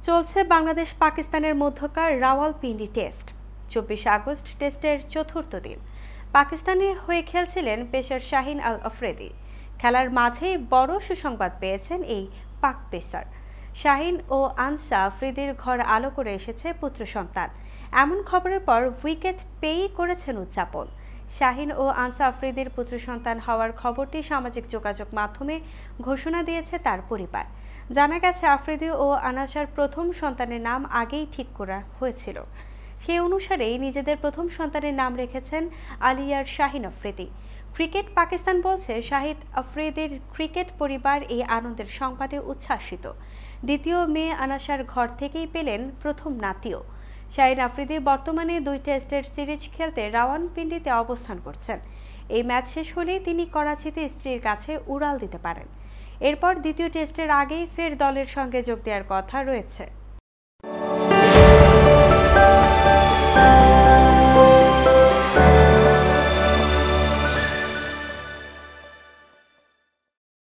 চলছে বাংলাদেশ পাকিস্তানের মধ্যকার রাওয়ালপিন্ডি টেস্ট। 24 আগস্ট টেস্টের চতুর্থ দিন। পাকিস্তানের হয়ে খেলছিলেন পেসার শাহিন আল আফ্রিদি। খেলার মাঝেই বড় সুসংবাদ পেয়েছেন এই পাক পেসার। শাহিন ও আনসা আফ্রিদির ঘর আলো করে এসেছে পুত্র সন্তান। এমন খবরের পর উইকেট পেয়েই করেছেন উদযাপন। শাহিন ও আনসা আফ্রিদির পুত্র সন্তান হওয়ার খবরটি সামাজিক যোগাযোগ মাধ্যমে ঘোষণা দিয়েছে তার পরিবার। জানা গেছে, আফ্রিদি ও আনাসার প্রথম সন্তানের নাম আগেই ঠিক করা হয়েছিল। সেই অনুসারেই নিজেদের প্রথম সন্তানের নাম রেখেছেন আলিয়ার শাহিন আফ্রিদি। ক্রিকেট পাকিস্তান বলছে, শাহিদ আফ্রিদির ক্রিকেট পরিবার এই আনন্দের সংবাদে উচ্ছ্বাসিত। দ্বিতীয় মেয়ে আনাসার ঘর থেকেই পেলেন প্রথম নাতিও। শাহিন আফ্রিদি বর্তমানে 2 টেস্টের সিরিজ খেলতে রাওয়ালপিন্ডিতে অবস্থান করছেন। এই ম্যাচ শেষ হলেই তিনি করাচিতে স্ত্রীর কাছে উড়াল দিতে পারেন। এরপর দ্বিতীয় টেস্টের আগেই ফের দলের সঙ্গে যোগ দেওয়ার কথা রয়েছে।